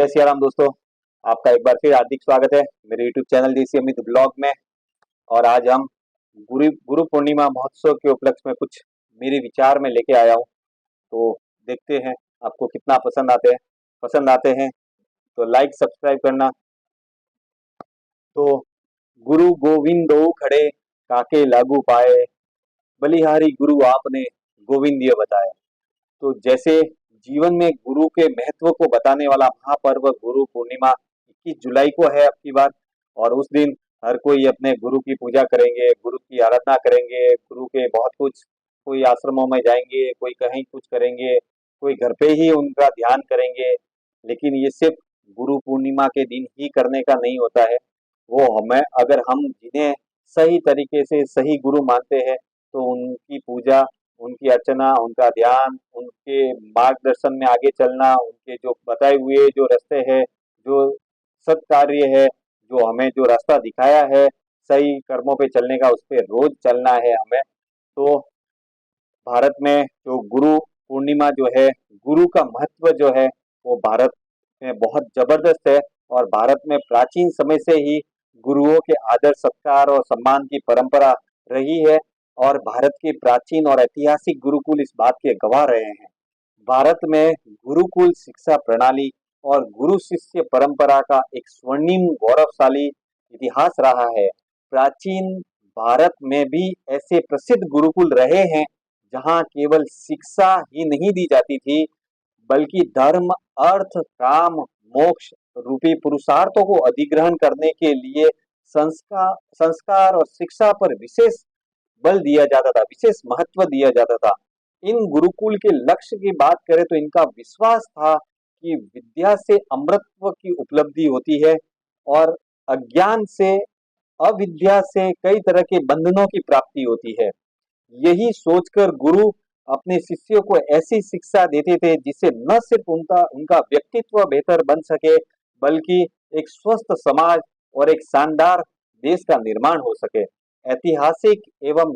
जय सिया राम दोस्तों। आपका एक बार फिर हार्दिक स्वागत है मेरे YouTube चैनल देसी अमित ब्लॉग में। और आज हम गुरु गुरु पूर्णिमा महोत्सव के उपलक्ष्य में कुछ मेरे विचार में लेके आया हूँ। तो देखते हैं आपको कितना पसंद आते हैं तो लाइक सब्सक्राइब करना। तो गुरु गोविंदो खड़े काके लागू पाए, बलिहारी गुरु आपने गोविंदीय बताया। तो जैसे जीवन में गुरु के महत्व को बताने वाला महापर्व गुरु पूर्णिमा 21 जुलाई को है अब की बार। और उस दिन हर कोई अपने गुरु की पूजा करेंगे, गुरु की आराधना करेंगे, गुरु के बहुत कुछ, कोई आश्रमों में जाएंगे, कोई कहीं कुछ करेंगे, कोई घर पे ही उनका ध्यान करेंगे। लेकिन ये सिर्फ गुरु पूर्णिमा के दिन ही करने का नहीं होता है। वो हमें, अगर हम जिन्हें सही तरीके से सही गुरु मानते हैं तो उनकी पूजा, उनकी अर्चना, उनका ध्यान, उनके मार्गदर्शन में आगे चलना, उनके जो बताए हुए जो रास्ते हैं, जो सत्कार्य है, जो हमें जो रास्ता दिखाया है सही कर्मों पे चलने का, उस पे रोज चलना है हमें। तो भारत में जो गुरु पूर्णिमा जो है, गुरु का महत्व जो है वो भारत में बहुत जबरदस्त है। और भारत में प्राचीन समय से ही गुरुओं के आदर सत्कार और सम्मान की परंपरा रही है। और भारत के प्राचीन और ऐतिहासिक गुरुकुल इस बात के गवाह रहे हैं। भारत में गुरुकुल शिक्षा प्रणाली और गुरु शिष्य परंपरा का एक स्वर्णिम गौरवशाली इतिहास रहा है। प्राचीन भारत में भी ऐसे प्रसिद्ध गुरुकुल रहे हैं जहाँ केवल शिक्षा ही नहीं दी जाती थी, बल्कि धर्म, अर्थ, काम, मोक्ष रूपी पुरुषार्थों को अधिग्रहण करने के लिए संस्कार संस्कार और शिक्षा पर विशेष बल दिया जाता था, विशेष महत्व दिया जाता था। इन गुरुकुल के लक्ष्य की बात करें तो इनका विश्वास था कि विद्या से अमृतत्व की उपलब्धि होती है और अज्ञान से, अविद्या से कई तरह के बंधनों की प्राप्ति होती है। यही सोचकर गुरु अपने शिष्यों को ऐसी शिक्षा देते थे जिससे न सिर्फ उनका उनका व्यक्तित्व बेहतर बन सके, बल्कि एक स्वस्थ समाज और एक शानदार देश का निर्माण हो सके। ऐतिहासिक एवं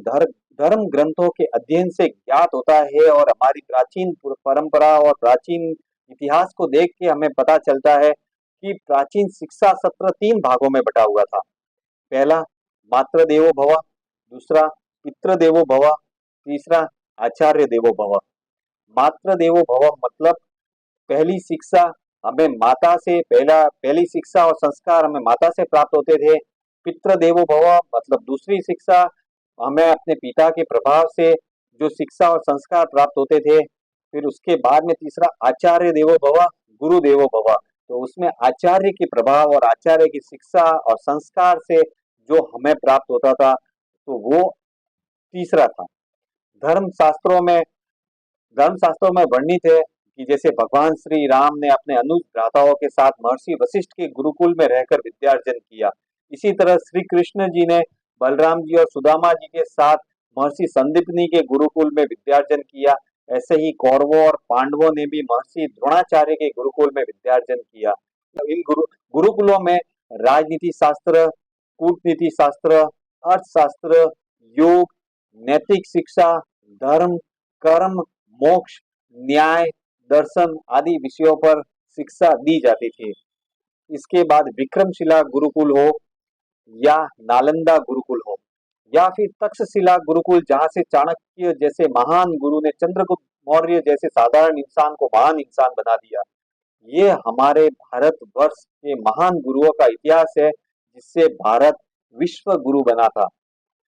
धर्म ग्रंथों के अध्ययन से ज्ञात होता है और हमारी प्राचीन परंपरा और प्राचीन इतिहास को देख के हमें पता चलता है कि प्राचीन शिक्षा सत्र 3 भागों में बटा हुआ था। पहला मातृ देवो भव, दूसरा पितृ देवो भव, तीसरा आचार्य देवो भव। मातृ देवो भव मतलब पहली शिक्षा हमें माता से, पहली शिक्षा और संस्कार हमें माता से प्राप्त होते थे। पितृ देवो भव मतलब दूसरी शिक्षा हमें अपने पिता के प्रभाव से जो शिक्षा और संस्कार प्राप्त होते थे। फिर उसके बाद में तीसरा आचार्य देवो भव, गुरु देवो भव। तो उसमें आचार्य के प्रभाव और आचार्य की शिक्षा और संस्कार से जो हमें प्राप्त होता था, तो वो तीसरा था। धर्म शास्त्रों में धर्म शास्त्रों में वर्णित है कि जैसे भगवान श्री राम ने अपने अनुज भ्राताओं के साथ महर्षि वशिष्ठ के गुरुकुल में रहकर विद्यार्जन किया, इसी तरह श्री कृष्ण जी ने बलराम जी और सुदामा जी के साथ महर्षि संदीपनी के गुरुकुल में विद्यार्जन किया। ऐसे ही कौरवों और पांडवों ने भी महर्षि द्रोणाचार्य के गुरुकुल में विद्यार्जन किया। इन गुरुकुलों में राजनीति शास्त्र, कूटनीति शास्त्र, अर्थशास्त्र, योग, नैतिक शिक्षा, धर्म, कर्म, मोक्ष, न्याय, दर्शन आदि विषयों पर शिक्षा दी जाती थी। इसके बाद विक्रमशिला गुरुकुल हो या नालंदा गुरुकुल हो या फिर तक्षशिला गुरुकुल, जहाँ से चाणक्य जैसे महान गुरु ने चंद्रगुप्त मौर्य जैसे साधारण इंसान को महान इंसान बना दिया। ये हमारे भारत वर्ष के महान गुरुओं का इतिहास है, जिससे भारत विश्व गुरु बना था।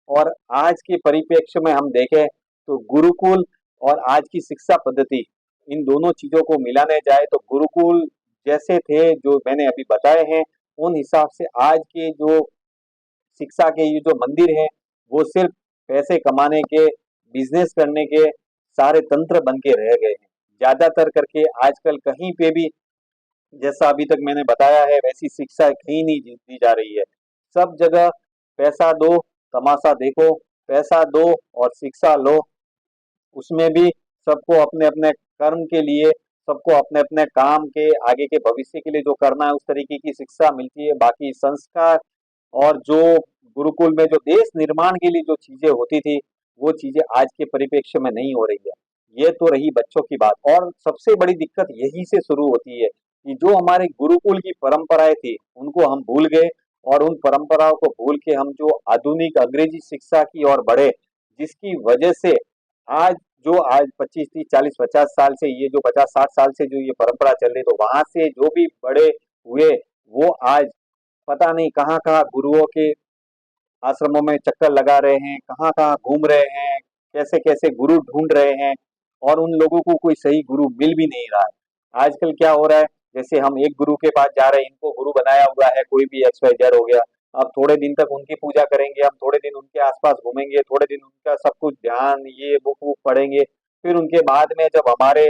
और आज के परिप्रेक्ष्य में हम देखें तो गुरुकुल और आज की शिक्षा पद्धति, इन दोनों चीजों को मिलाने जाए तो गुरुकुल जैसे थे जो मैंने अभी बताए हैं, उन हिसाब से आज के जो शिक्षा के ये जो मंदिर हैं वो सिर्फ पैसे कमाने के, बिजनेस करने के सारे तंत्र बन के रह गए हैं। ज्यादातर करके आजकल कहीं पे भी, जैसा अभी तक मैंने बताया है, वैसी शिक्षा कहीं नहीं दी जा रही है। सब जगह पैसा दो, तमाशा देखो, पैसा दो और शिक्षा लो। उसमें भी सबको अपने अपने कर्म के लिए, सबको अपने अपने काम के आगे के भविष्य के लिए जो करना है उस तरीके की शिक्षा मिलती है। बाकी संस्कार और जो गुरुकुल में जो देश निर्माण के लिए जो चीजें होती थी, वो चीजें आज के परिप्रेक्ष्य में नहीं हो रही है। ये तो रही बच्चों की बात। और सबसे बड़ी दिक्कत यही से शुरू होती है कि जो हमारे गुरुकुल की परंपराएं थी उनको हम भूल गए, और उन परंपराओं को भूल के हम जो आधुनिक अंग्रेजी शिक्षा की ओर बढ़े, जिसकी वजह से आज आज 25 30 40 50 साल से, ये जो 50 60 साल से जो ये परंपरा चल रही, तो वहां से जो भी बड़े हुए वो आज पता नहीं कहाँ कहाँ गुरुओं के आश्रमों में चक्कर लगा रहे हैं, कहाँ कहाँ घूम रहे हैं, कैसे कैसे गुरु ढूंढ रहे हैं, और उन लोगों को कोई सही गुरु मिल भी नहीं रहा है। आजकल क्या हो रहा है, जैसे हम एक गुरु के पास जा रहे हैं, इनको गुरु बनाया हुआ है, कोई भी एक्स वाई जेड हो गया, अब थोड़े दिन तक उनकी पूजा करेंगे, हम थोड़े दिन उनके आसपास घूमेंगे, थोड़े दिन उनका सब कुछ ध्यान ये बुक वुक पढ़ेंगे, फिर उनके बाद में जब हमारे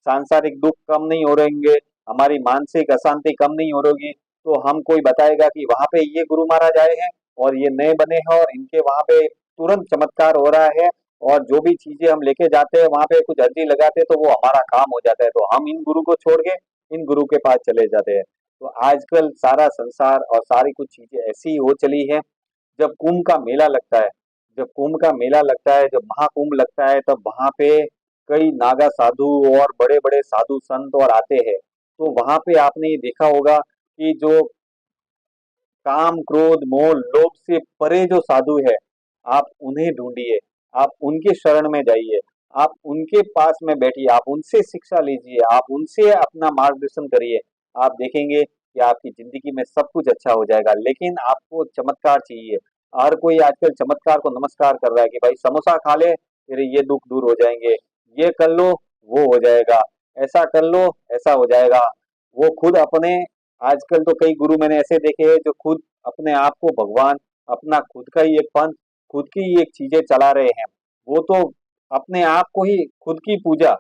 सांसारिक दुख कम नहीं हो रहेंगे, हमारी मानसिक अशांति कम नहीं हो रही, तो हम कोई बताएगा कि वहां पे ये गुरु महाराज आए हैं और ये नए बने हैं और इनके वहां पे तुरंत चमत्कार हो रहा है, और जो भी चीजें हम लेके जाते हैं वहां पे कुछ अर्जी लगाते हैं तो वो हमारा काम हो जाता है, तो हम इन गुरु को छोड़ के इन गुरु के पास चले जाते हैं। तो आजकल सारा संसार और सारी कुछ चीजें ऐसी हो चली है। जब कुंभ का मेला लगता है, जब कुंभ का मेला लगता है, जब महाकुंभ लगता है, तब वहां पे कई नागा साधु और बड़े बड़े साधु संत और आते हैं, तो वहां पे आपने ये देखा होगा कि जो काम क्रोध मोह लोभ से परे जो साधु है, आप उन्हें ढूंढिए, आप उनके शरण में जाइए, आप उनके पास में बैठिए, आप उनसे शिक्षा लीजिए, आप उनसे अपना मार्गदर्शन करिए, आप देखेंगे कि आपकी जिंदगी में सब कुछ अच्छा हो जाएगा। लेकिन आपको चमत्कार चाहिए, हर कोई आजकल चमत्कार को नमस्कार कर रहा है कि भाई समोसा खा ले तेरे ये दुख दूर हो जाएंगे, ये कर लो वो हो जाएगा, ऐसा कर लो ऐसा हो जाएगा। वो खुद अपने, आजकल तो कई गुरु मैंने ऐसे देखे हैं जो खुद अपने आप को भगवान, अपना खुद का ही एक पंथ, खुद की ही एक चीजें चला रहे हैं। वो तो अपने आप को ही खुद की पूजा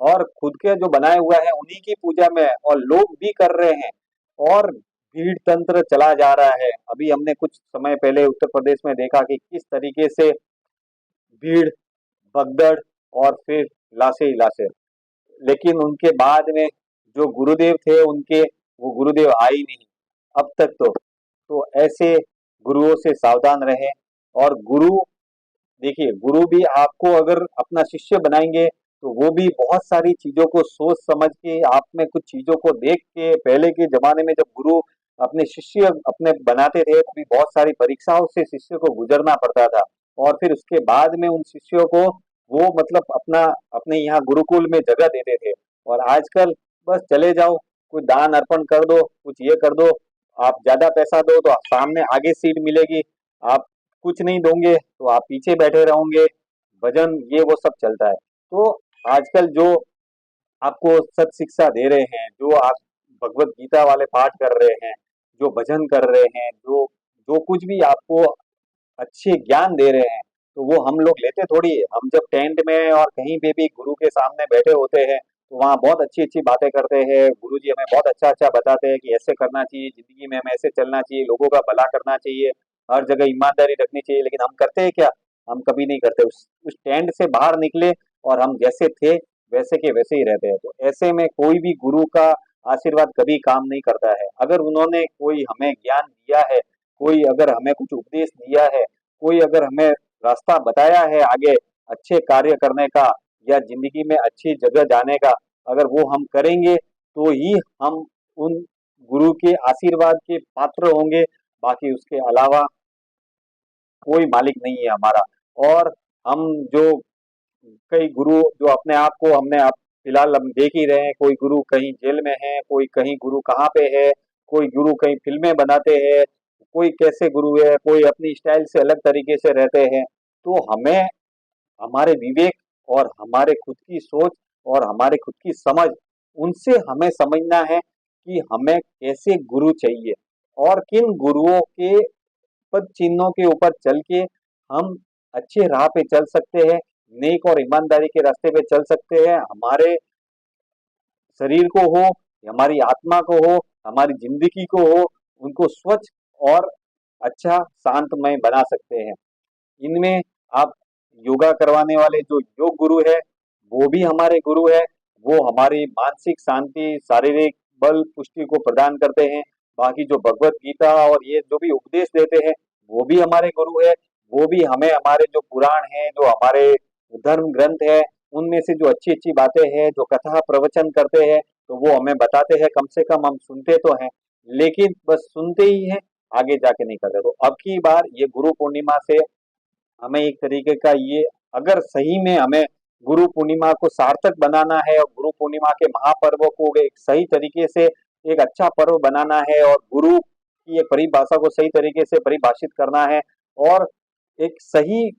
और खुद के जो बनाए हुआ है उन्हीं की पूजा में, और लोग भी कर रहे हैं, और भीड़ तंत्र चला जा रहा है। अभी हमने कुछ समय पहले उत्तर प्रदेश में देखा कि किस तरीके से भीड़, भगदड़, और फिर लाशें ही लाशें, लेकिन उनके बाद में जो गुरुदेव थे उनके, वो गुरुदेव आए ही नहीं अब तक। तो ऐसे गुरुओं से सावधान रहें। और गुरु, देखिए गुरु भी आपको अगर अपना शिष्य बनाएंगे तो वो भी बहुत सारी चीजों को सोच समझ के, आप में कुछ चीजों को देख के, पहले के जमाने में जब गुरु अपने शिष्य अपने बनाते थे तो भी बहुत सारी परीक्षाओं से शिष्य को गुजरना पड़ता था, और फिर उसके बाद में उन शिष्यों को वो मतलब अपना अपने यहाँ गुरुकुल में जगह देते थे। और आजकल बस चले जाओ, कुछ दान अर्पण कर दो, कुछ ये कर दो, आप ज्यादा पैसा दो तो सामने आगे सीट मिलेगी, आप कुछ नहीं दोगे तो आप पीछे बैठे रहोगे, भजन ये वो सब चलता है। तो आजकल जो आपको सत शिक्षा दे रहे हैं, जो आप भगवत गीता वाले पाठ कर रहे हैं, जो भजन कर रहे हैं, जो जो कुछ भी आपको अच्छे ज्ञान दे रहे हैं, तो वो हम लोग लेते थोड़ी है। हम जब टेंट में और कहीं पे भी गुरु के सामने बैठे होते हैं तो वहाँ बहुत अच्छी अच्छी बातें करते हैं, गुरु जी हमें बहुत अच्छा अच्छा बताते हैं कि ऐसे करना चाहिए, जिंदगी में हमें ऐसे चलना चाहिए, लोगों का भला करना चाहिए, हर जगह ईमानदारी रखनी चाहिए। लेकिन हम करते हैं क्या? हम कभी नहीं करते। उस टेंट से बाहर निकले और हम जैसे थे वैसे के वैसे ही रहते हैं। तो ऐसे में कोई भी गुरु का आशीर्वाद कभी काम नहीं करता है। अगर उन्होंने कोई हमें ज्ञान दिया है, कोई अगर हमें कुछ उपदेश दिया है, कोई अगर हमें रास्ता बताया है आगे अच्छे कार्य करने का या जिंदगी में अच्छी जगह जाने का, अगर वो हम करेंगे तो ही हम उन गुरु के आशीर्वाद के पात्र होंगे। बाकी उसके अलावा कोई मालिक नहीं है हमारा। और हम जो कई गुरु जो अपने आप को, हमने आप फिलहाल हम देख ही रहे हैं, कोई गुरु कहीं जेल में है, कोई कहीं गुरु कहाँ पे है, कोई गुरु कहीं फिल्में बनाते हैं, कोई कैसे गुरु है, कोई अपनी स्टाइल से अलग तरीके से रहते हैं। तो हमें हमारे विवेक और हमारे खुद की सोच और हमारे खुद की समझ, उनसे हमें समझना है कि हमें कैसे गुरु चाहिए और किन गुरुओं के पद चिन्हों के ऊपर चल के हम अच्छे राह पे चल सकते हैं, नेक और ईमानदारी के रास्ते पे चल सकते हैं। हमारे शरीर को हो, हमारी आत्मा को हो, हमारी जिंदगी को हो, उनको स्वच्छ और अच्छा शांतमय बना सकते हैं। इनमें आप योगा करवाने वाले जो योग गुरु है वो भी हमारे गुरु है। वो हमारी मानसिक शांति, शारीरिक बल पुष्टि को प्रदान करते हैं। बाकी जो भगवत गीता और ये जो भी उपदेश देते हैं वो भी हमारे गुरु है। वो भी हमें हमारे जो पुराण है, जो हमारे धर्म ग्रंथ है, उनमें से जो अच्छी अच्छी बातें हैं, जो कथा प्रवचन करते हैं, तो वो हमें बताते हैं, कम से कम हम सुनते तो हैं, लेकिन बस सुनते ही हैं, आगे जाके नहीं करते। तो अब की बार ये गुरु पूर्णिमा से हमें एक तरीके का ये, अगर सही में हमें गुरु पूर्णिमा को सार्थक बनाना है और गुरु पूर्णिमा के महापर्व को एक सही तरीके से एक अच्छा पर्व बनाना है और गुरु की एक परिभाषा को सही तरीके से परिभाषित करना है और एक सही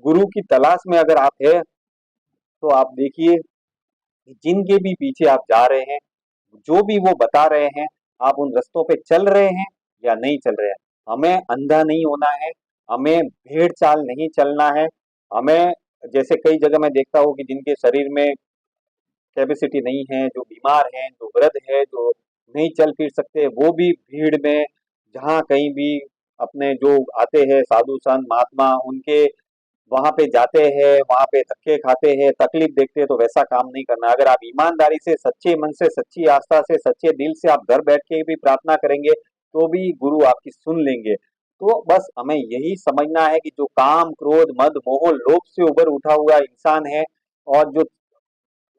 गुरु की तलाश में अगर आप है, तो आप देखिए जिनके भी पीछे आप जा रहे हैं, जो भी वो बता रहे हैं, आप उन रास्तों पे चल रहे हैं या नहीं चल रहे हैं। हमें अंधा नहीं होना है, हमें भेड़ चाल नहीं चलना है, हमें, जैसे कई जगह मैं देखता हूँ कि जिनके शरीर में कैपेसिटी नहीं है, जो बीमार हैं, जो वृद्ध है, जो नहीं चल फिर सकते, वो भी भीड़ में जहाँ कहीं भी अपने जो आते हैं साधु संत महात्मा, उनके वहां पे जाते हैं, वहां पे धक्के खाते हैं, तकलीफ देखते हैं, तो वैसा काम नहीं करना। अगर आप ईमानदारी से, सच्चे मन से, सच्ची आस्था से, सच्चे दिल से आप घर बैठ के भी प्रार्थना करेंगे, तो भी गुरु आपकी सुन लेंगे। तो बस हमें यही समझना है कि जो काम क्रोध मद मोह लोभ से उबर उठा हुआ इंसान है, और जो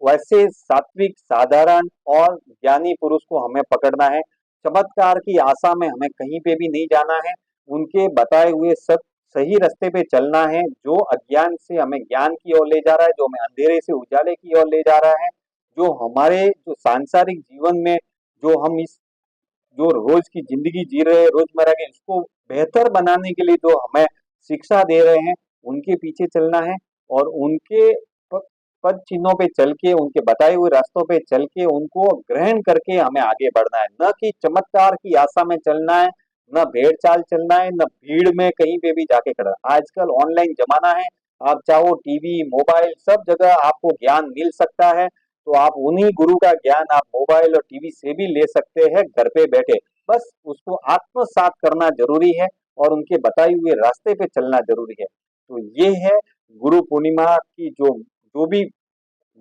वैसे सात्विक साधारण और ज्ञानी पुरुष को हमें पकड़ना है। चमत्कार की आशा में हमें कहीं पे भी नहीं जाना है, उनके बताए हुए सब सही रास्ते पे चलना है। जो अज्ञान से हमें ज्ञान की ओर ले जा रहा है, जो हमें अंधेरे से उजाले की ओर ले जा रहा है, जो हमारे जो सांसारिक जीवन में जो हम इस जो रोज की जिंदगी जी रहे हैं, रोजमर्रा के, इसको बेहतर बनाने के लिए जो हमें शिक्षा दे रहे हैं, उनके पीछे चलना है और उनके पद चिन्हों पे चल के, उनके बताए हुए रास्तों पे चल के, उनको ग्रहण करके हमें आगे बढ़ना है। न कि चमत्कार की आशा में चलना है, न भेड़ चाल चलना है, न भीड़ में कहीं पे भी जाके खड़ा। आजकल ऑनलाइन जमाना है, आप चाहो टीवी मोबाइल सब जगह आपको ज्ञान मिल सकता है, तो आप उन्हीं गुरु का ज्ञान आप मोबाइल और टीवी से भी ले सकते हैं घर पे बैठे। बस उसको आत्मसात करना जरूरी है और उनके बताए हुए रास्ते पे चलना जरूरी है। तो ये है गुरु पूर्णिमा की जो जो भी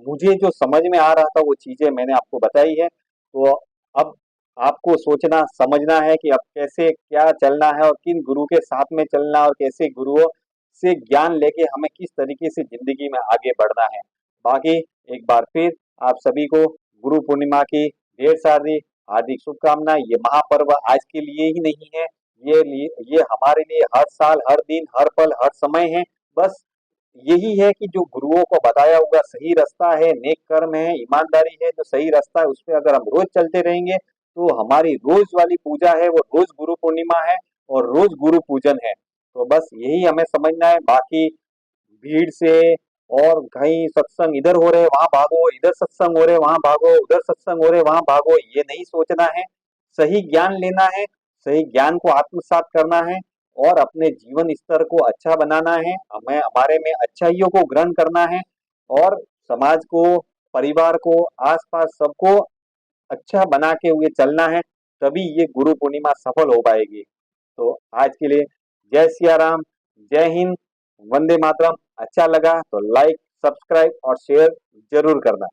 मुझे जो समझ में आ रहा था, वो चीजें मैंने आपको बताई है। तो अब आपको सोचना समझना है कि अब कैसे क्या चलना है और किन गुरु के साथ में चलना है और कैसे गुरुओं से ज्ञान लेके हमें किस तरीके से जिंदगी में आगे बढ़ना है। बाकी एक बार फिर आप सभी को गुरु पूर्णिमा की ढेर सारी हार्दिक शुभकामनाएं। ये महापर्व आज के लिए ही नहीं है, ये हमारे लिए हर साल, हर दिन, हर पल, हर समय है। बस यही है कि जो गुरुओं को बताया हुआ सही रास्ता है, नेक कर्म है, ईमानदारी है, जो सही रास्ता है, उस पे अगर हम रोज चलते रहेंगे, तो हमारी रोज वाली पूजा है वो रोज गुरु पूर्णिमा है और रोज गुरु पूजन है। तो बस यही हमें समझना है। बाकी भीड़ से और कहीं सत्संग इधर हो रहे वहां भागो, इधर सत्संग हो रहे वहां भागो, उधर सत्संग हो रहे वहां भागो, ये नहीं सोचना है। सही ज्ञान लेना है, सही ज्ञान को आत्मसात करना है और अपने जीवन स्तर को अच्छा बनाना है। हमें हमारे में अच्छाइयों को ग्रहण करना है और समाज को, परिवार को, आसपास सबको अच्छा बना के हुए चलना है, तभी ये गुरु पूर्णिमा सफल हो पाएगी। तो आज के लिए जय सिया राम, जय हिंद, वंदे मातरम। अच्छा लगा तो लाइक, सब्सक्राइब और शेयर जरूर करना।